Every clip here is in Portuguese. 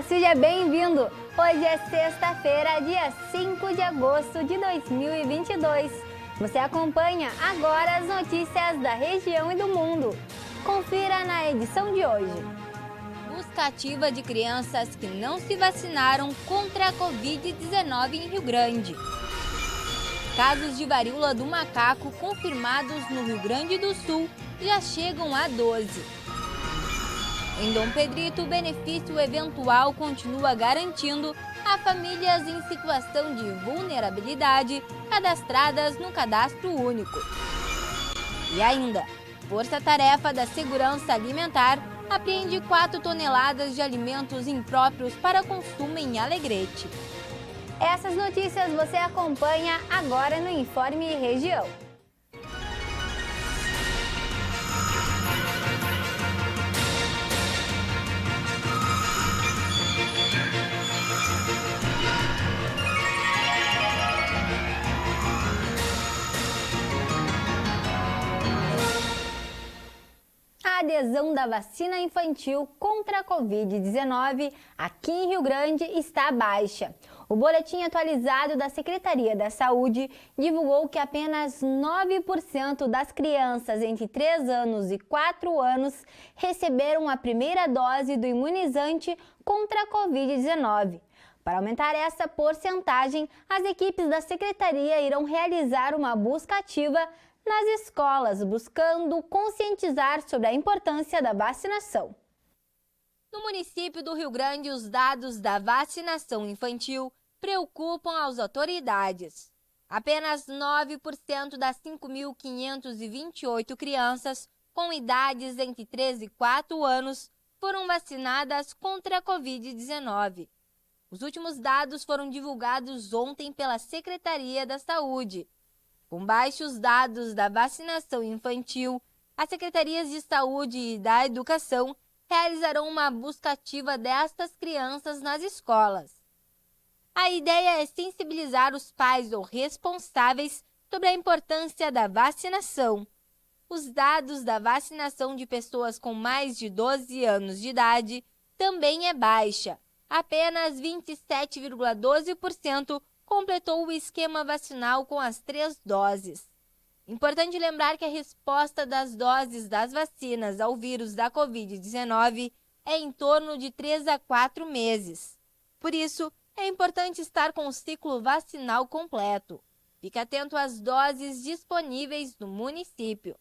Olá, seja bem-vindo! Hoje é sexta-feira, dia 5 de agosto de 2022. Você acompanha agora as notícias da região e do mundo. Confira na edição de hoje. Busca ativa de crianças que não se vacinaram contra a Covid-19 em Rio Grande. Casos de varíola do macaco confirmados no Rio Grande do Sul já chegam a 12. Em Dom Pedrito, o benefício eventual continua garantindo a famílias em situação de vulnerabilidade cadastradas no Cadastro Único. E ainda, Força Tarefa da Segurança Alimentar apreende 4 toneladas de alimentos impróprios para consumo em Alegrete. Essas notícias você acompanha agora no Informe Região. A adesão da vacina infantil contra a Covid-19 aqui em Rio Grande está baixa. O boletim atualizado da Secretaria da Saúde divulgou que apenas 9% das crianças entre 3 anos e 4 anos receberam a primeira dose do imunizante contra a Covid-19. Para aumentar essa porcentagem, as equipes da Secretaria irão realizar uma busca ativa nas escolas, buscando conscientizar sobre a importância da vacinação. No município do Rio Grande, os dados da vacinação infantil preocupam as autoridades. Apenas 9% das 5.528 crianças com idades entre 3 e 4 anos foram vacinadas contra a Covid-19. Os últimos dados foram divulgados ontem pela Secretaria da Saúde. Com baixos dados da vacinação infantil, as Secretarias de Saúde e da Educação realizarão uma busca ativa destas crianças nas escolas. A ideia é sensibilizar os pais ou responsáveis sobre a importância da vacinação. Os dados da vacinação de pessoas com mais de 12 anos de idade também é baixa. Apenas 27,12% completou o esquema vacinal com as 3 doses. Importante lembrar que a resposta das doses das vacinas ao vírus da Covid-19 é em torno de 3 a 4 meses. Por isso, é importante estar com o ciclo vacinal completo. Fique atento às doses disponíveis no município.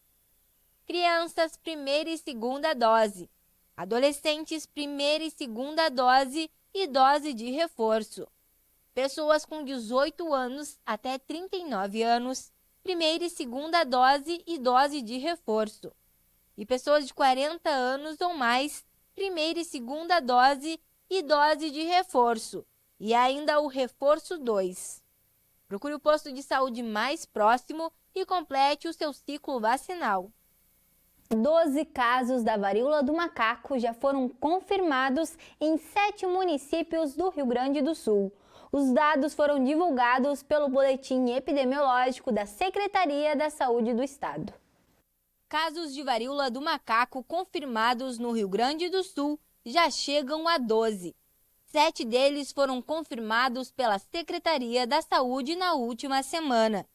Crianças, primeira e segunda dose. Adolescentes, primeira e segunda dose e dose de reforço. Pessoas com 18 anos até 39 anos, primeira e segunda dose e dose de reforço. E pessoas de 40 anos ou mais, primeira e segunda dose e dose de reforço. E ainda o reforço 2. Procure o posto de saúde mais próximo e complete o seu ciclo vacinal. 12 casos da varíola do macaco já foram confirmados em 7 municípios do Rio Grande do Sul. Os dados foram divulgados pelo Boletim Epidemiológico da Secretaria da Saúde do Estado. Casos de varíola do macaco confirmados no Rio Grande do Sul já chegam a 12. 7 deles foram confirmados pela Secretaria da Saúde na última semana.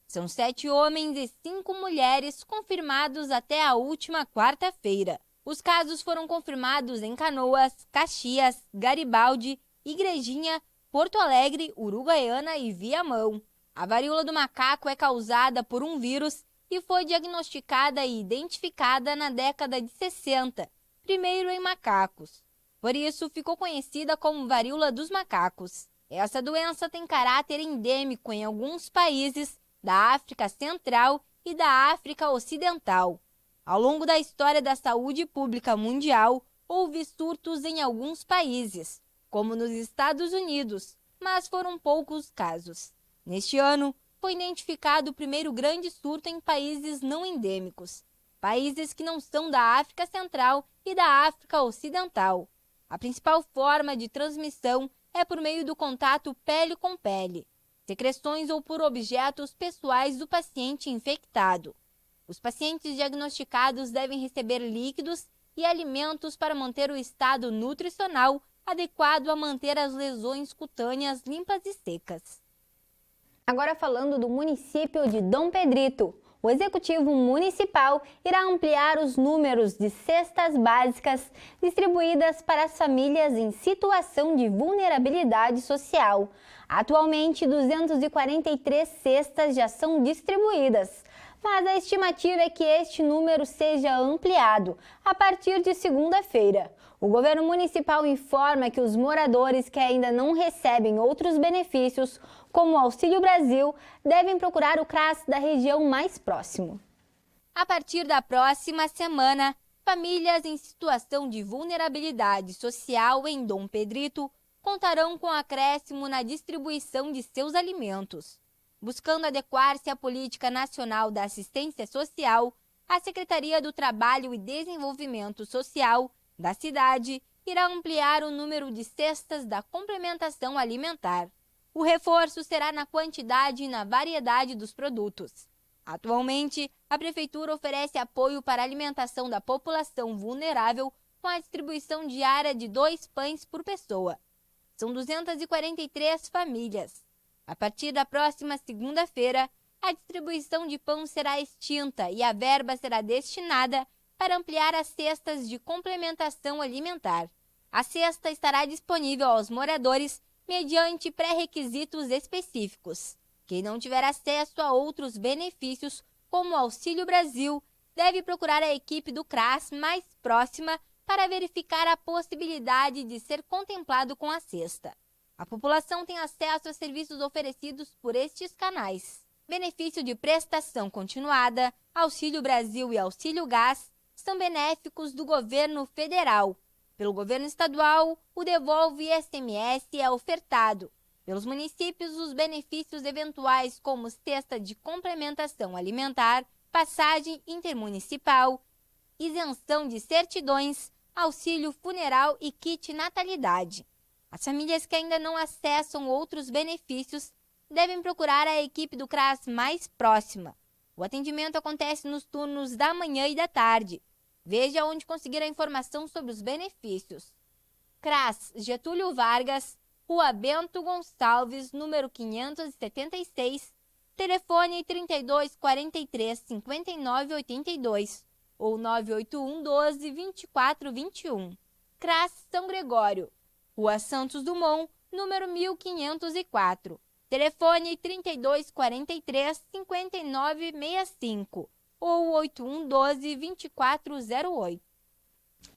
São 7 homens e 5 mulheres confirmados até a última quarta-feira. Os casos foram confirmados em Canoas, Caxias, Garibaldi, Igrejinha, Porto Alegre, Uruguaiana e Viamão. A varíola do macaco é causada por um vírus e foi diagnosticada e identificada na década de 60, primeiro em macacos. Por isso, ficou conhecida como varíola dos macacos. Essa doença tem caráter endêmico em alguns países da África Central e da África Ocidental. Ao longo da história da saúde pública mundial, houve surtos em alguns países, como nos Estados Unidos, mas foram poucos casos. Neste ano, foi identificado o primeiro grande surto em países não endêmicos, países que não são da África Central e da África Ocidental. A principal forma de transmissão é por meio do contato pele com pele, secreções ou por objetos pessoais do paciente infectado. Os pacientes diagnosticados devem receber líquidos e alimentos para manter o estado nutricional adequado a manter as lesões cutâneas limpas e secas. Agora falando do município de Dom Pedrito. O Executivo Municipal irá ampliar os números de cestas básicas distribuídas para as famílias em situação de vulnerabilidade social. Atualmente, 243 cestas já são distribuídas, mas a estimativa é que este número seja ampliado a partir de segunda-feira. O governo municipal informa que os moradores que ainda não recebem outros benefícios, como o Auxílio Brasil, devem procurar o CRAS da região mais próximo. A partir da próxima semana, famílias em situação de vulnerabilidade social em Dom Pedrito contarão com acréscimo na distribuição de seus alimentos. Buscando adequar-se à Política Nacional da Assistência Social, a Secretaria do Trabalho e Desenvolvimento Social da cidade irá ampliar o número de cestas da complementação alimentar. O reforço será na quantidade e na variedade dos produtos. Atualmente, a Prefeitura oferece apoio para a alimentação da população vulnerável com a distribuição diária de 2 pães por pessoa. São 243 famílias. A partir da próxima segunda-feira, a distribuição de pão será extinta e a verba será destinada para ampliar as cestas de complementação alimentar. A cesta estará disponível aos moradores mediante pré-requisitos específicos. Quem não tiver acesso a outros benefícios, como o Auxílio Brasil, deve procurar a equipe do CRAS mais próxima para verificar a possibilidade de ser contemplado com a cesta. A população tem acesso a serviços oferecidos por estes canais. Benefício de prestação continuada, Auxílio Brasil e Auxílio Gás são benéficos do governo federal. Pelo governo estadual, o Devolve ICMS é ofertado. Pelos municípios, os benefícios eventuais como cesta de complementação alimentar, passagem intermunicipal, isenção de certidões, auxílio funeral e kit natalidade. As famílias que ainda não acessam outros benefícios devem procurar a equipe do CRAS mais próxima. O atendimento acontece nos turnos da manhã e da tarde. Veja onde conseguir a informação sobre os benefícios. CRAS Getúlio Vargas, Rua Bento Gonçalves, número 576, telefone 3243 5982 ou 981 12 24 21. CRAS São Gregório, Rua Santos Dumont, número 1504, telefone 3243 5965 ou 8112 2408.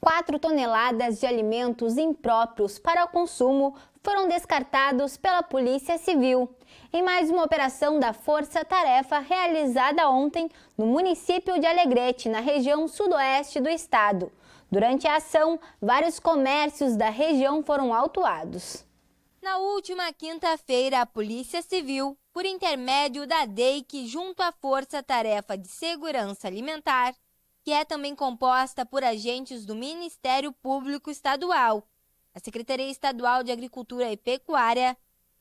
4 toneladas de alimentos impróprios para o consumo foram descartados pela Polícia Civil, em mais uma operação da Força Tarefa realizada ontem no município de Alegrete, na região sudoeste do estado. Durante a ação, vários comércios da região foram autuados. Na última quinta-feira, a Polícia Civil, por intermédio da DEIC, junto à Força Tarefa de Segurança Alimentar, que é também composta por agentes do Ministério Público Estadual, a Secretaria Estadual de Agricultura e Pecuária,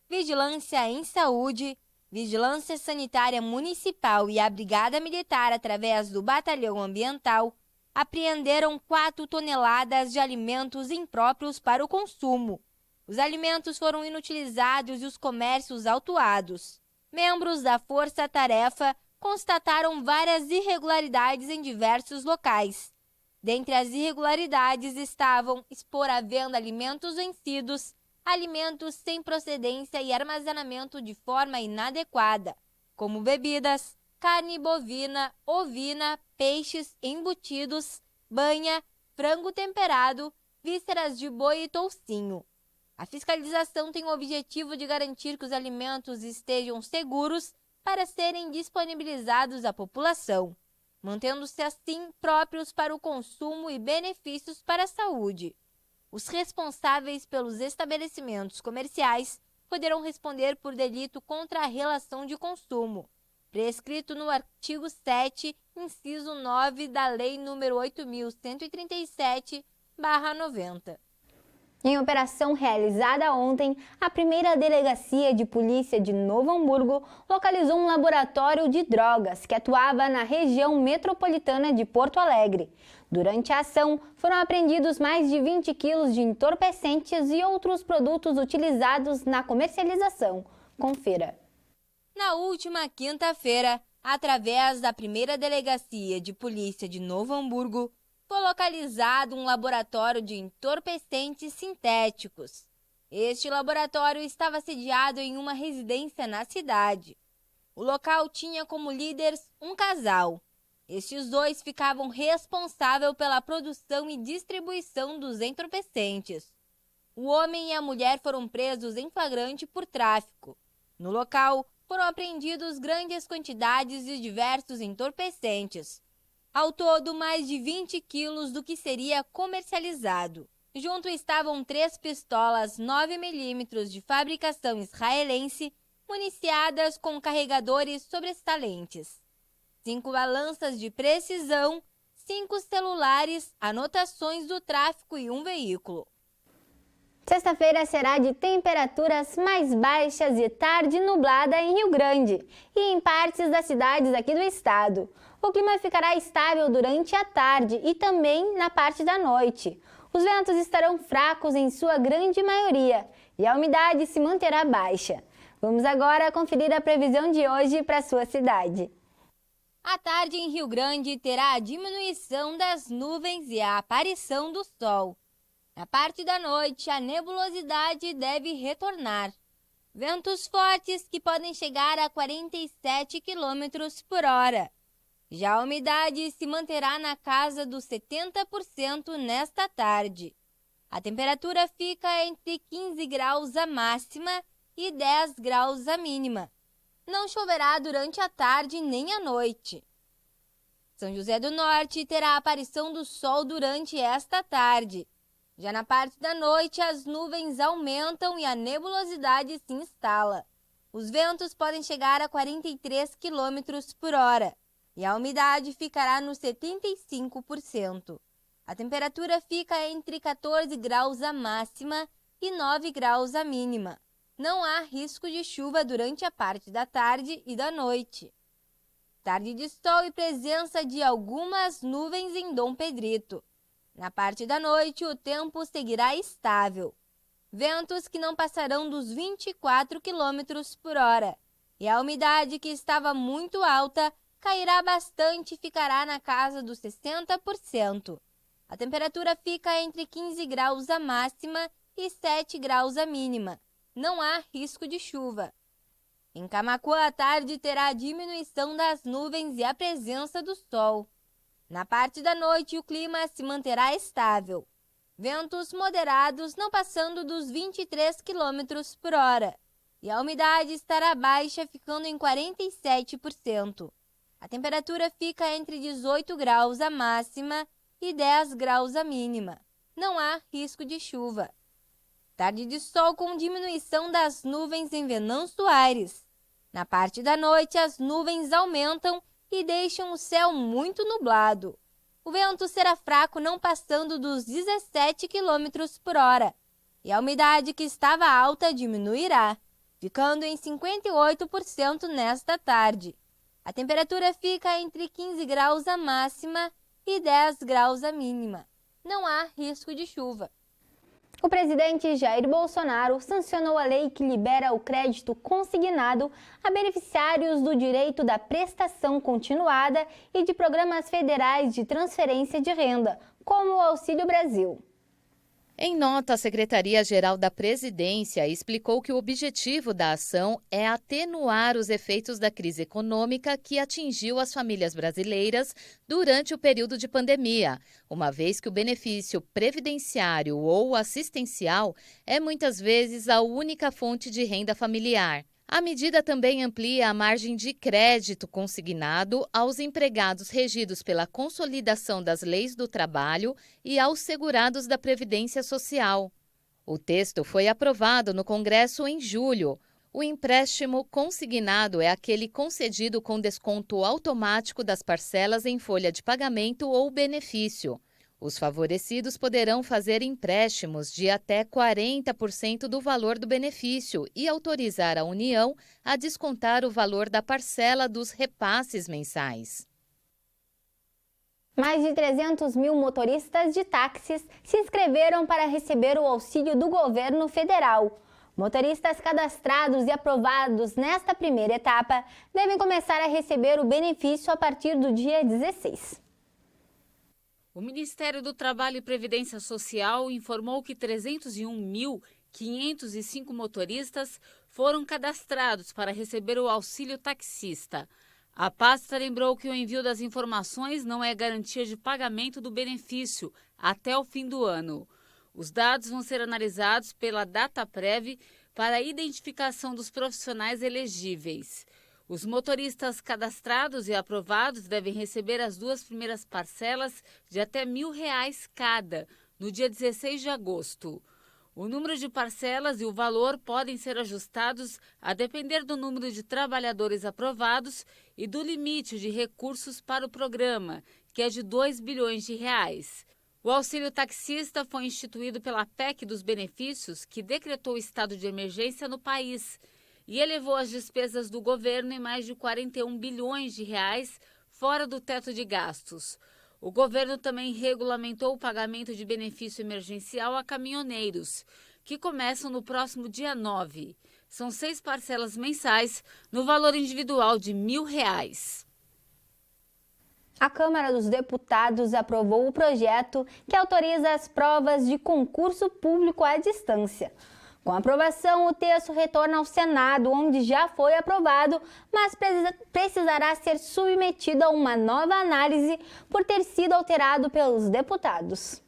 Vigilância em Saúde, Vigilância Sanitária Municipal e a Brigada Militar, através do Batalhão Ambiental, apreenderam 4 toneladas de alimentos impróprios para o consumo. Os alimentos foram inutilizados e os comércios autuados. Membros da Força Tarefa constataram várias irregularidades em diversos locais. Dentre as irregularidades estavam expor à venda alimentos vencidos, alimentos sem procedência e armazenamento de forma inadequada, como bebidas, carne bovina, ovina, peixes embutidos, banha, frango temperado, vísceras de boi e toucinho. A fiscalização tem o objetivo de garantir que os alimentos estejam seguros para serem disponibilizados à população, mantendo-se assim próprios para o consumo e benefícios para a saúde. Os responsáveis pelos estabelecimentos comerciais poderão responder por delito contra a relação de consumo, prescrito no artigo 7, inciso 9 da Lei nº 8.137/90. Em operação realizada ontem, a primeira delegacia de polícia de Novo Hamburgo localizou um laboratório de drogas que atuava na região metropolitana de Porto Alegre. Durante a ação, foram apreendidos mais de 20 quilos de entorpecentes e outros produtos utilizados na comercialização. Confira. Na última quinta-feira, através da primeira delegacia de polícia de Novo Hamburgo, foi localizado um laboratório de entorpecentes sintéticos. Este laboratório estava sediado em uma residência na cidade. O local tinha como líderes um casal. Estes dois ficavam responsáveis pela produção e distribuição dos entorpecentes. O homem e a mulher foram presos em flagrante por tráfico. No local, foram apreendidos grandes quantidades de diversos entorpecentes. Ao todo, mais de 20 quilos do que seria comercializado. Junto estavam 3 pistolas 9mm de fabricação israelense, municiadas com carregadores sobressalentes, 5 balanças de precisão, 5 celulares, anotações do tráfico e um veículo. Sexta-feira será de temperaturas mais baixas e tarde nublada em Rio Grande e em partes das cidades aqui do estado. O clima ficará estável durante a tarde e também na parte da noite. Os ventos estarão fracos em sua grande maioria e a umidade se manterá baixa. Vamos agora conferir a previsão de hoje para a sua cidade. A tarde em Rio Grande terá a diminuição das nuvens e a aparição do sol. Na parte da noite, a nebulosidade deve retornar. Ventos fortes que podem chegar a 47 km por hora. Já a umidade se manterá na casa dos 70% nesta tarde. A temperatura fica entre 15 graus a máxima e 10 graus a mínima. Não choverá durante a tarde nem a noite. São José do Norte terá a aparição do sol durante esta tarde. Já na parte da noite, as nuvens aumentam e a nebulosidade se instala. Os ventos podem chegar a 43 km por hora e a umidade ficará nos 75%. A temperatura fica entre 14 graus a máxima e 9 graus a mínima. Não há risco de chuva durante a parte da tarde e da noite. Tarde de sol e presença de algumas nuvens em Dom Pedrito. Na parte da noite, o tempo seguirá estável. Ventos que não passarão dos 24 km por hora. E a umidade, que estava muito alta, cairá bastante e ficará na casa dos 60%. A temperatura fica entre 15 graus a máxima e 7 graus a mínima. Não há risco de chuva. Em Camaquã, a tarde terá a diminuição das nuvens e a presença do sol. Na parte da noite, o clima se manterá estável. Ventos moderados não passando dos 23 km por hora. E a umidade estará baixa, ficando em 47%. A temperatura fica entre 18 graus a máxima e 10 graus a mínima. Não há risco de chuva. Tarde de sol com diminuição das nuvens em Venâncio Aires. Na parte da noite, as nuvens aumentam e deixam o céu muito nublado. O vento será fraco, não passando dos 17 km por hora. E a umidade, que estava alta, diminuirá, ficando em 58% nesta tarde. A temperatura fica entre 15 graus a máxima e 10 graus a mínima. Não há risco de chuva. O presidente Jair Bolsonaro sancionou a lei que libera o crédito consignado a beneficiários do direito da prestação continuada e de programas federais de transferência de renda, como o Auxílio Brasil. Em nota, a Secretaria-Geral da Presidência explicou que o objetivo da ação é atenuar os efeitos da crise econômica que atingiu as famílias brasileiras durante o período de pandemia, uma vez que o benefício previdenciário ou assistencial é muitas vezes a única fonte de renda familiar. A medida também amplia a margem de crédito consignado aos empregados regidos pela consolidação das leis do trabalho e aos segurados da Previdência Social. O texto foi aprovado no Congresso em julho. O empréstimo consignado é aquele concedido com desconto automático das parcelas em folha de pagamento ou benefício. Os favorecidos poderão fazer empréstimos de até 40% do valor do benefício e autorizar a União a descontar o valor da parcela dos repasses mensais. Mais de 300 mil motoristas de táxis se inscreveram para receber o auxílio do governo federal. Motoristas cadastrados e aprovados nesta primeira etapa devem começar a receber o benefício a partir do dia 16. O Ministério do Trabalho e Previdência Social informou que 301.505 motoristas foram cadastrados para receber o auxílio taxista. A pasta lembrou que o envio das informações não é garantia de pagamento do benefício até o fim do ano. Os dados vão ser analisados pela Dataprev para a identificação dos profissionais elegíveis. Os motoristas cadastrados e aprovados devem receber as 2 primeiras parcelas de até R$1.000 cada, no dia 16 de agosto. O número de parcelas e o valor podem ser ajustados a depender do número de trabalhadores aprovados e do limite de recursos para o programa, que é de R$2 bilhões. O auxílio taxista foi instituído pela PEC dos benefícios, que decretou o estado de emergência no país e elevou as despesas do governo em mais de R$41 bilhões fora do teto de gastos. O governo também regulamentou o pagamento de benefício emergencial a caminhoneiros, que começam no próximo dia 9. São 6 parcelas mensais no valor individual de R$1.000. A Câmara dos Deputados aprovou o projeto que autoriza as provas de concurso público à distância. Com a aprovação, o texto retorna ao Senado, onde já foi aprovado, mas precisará ser submetido a uma nova análise por ter sido alterado pelos deputados.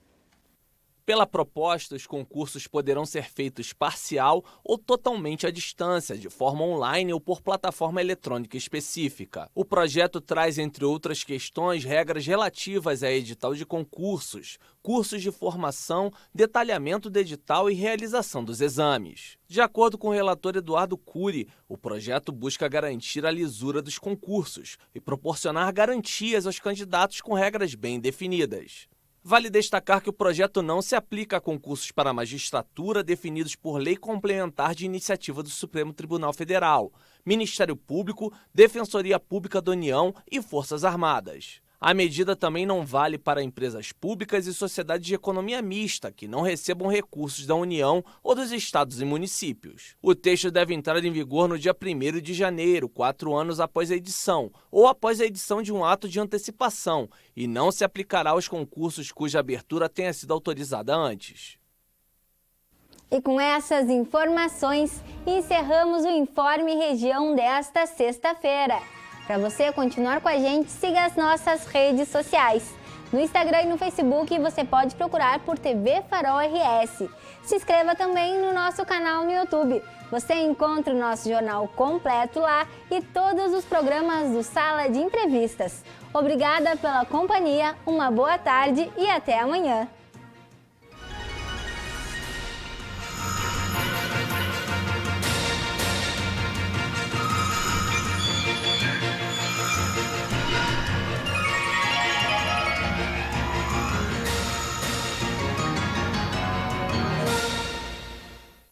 Pela proposta, os concursos poderão ser feitos parcial ou totalmente à distância, de forma online ou por plataforma eletrônica específica. O projeto traz, entre outras questões, regras relativas a edital de concursos, cursos de formação, detalhamento do edital e realização dos exames. De acordo com o relator Eduardo Cury, o projeto busca garantir a lisura dos concursos e proporcionar garantias aos candidatos com regras bem definidas. Vale destacar que o projeto não se aplica a concursos para a magistratura definidos por lei complementar de iniciativa do Supremo Tribunal Federal, Ministério Público, Defensoria Pública da União e Forças Armadas. A medida também não vale para empresas públicas e sociedades de economia mista que não recebam recursos da União ou dos estados e municípios. O texto deve entrar em vigor no dia 1º de janeiro, 4 anos após a edição, ou após a edição de um ato de antecipação, e não se aplicará aos concursos cuja abertura tenha sido autorizada antes. E com essas informações, encerramos o Informe Região desta sexta-feira. Para você continuar com a gente, siga as nossas redes sociais. No Instagram e no Facebook você pode procurar por TV Farol RS. Se inscreva também no nosso canal no YouTube. Você encontra o nosso jornal completo lá e todos os programas do Sala de Entrevistas. Obrigada pela companhia, uma boa tarde e até amanhã.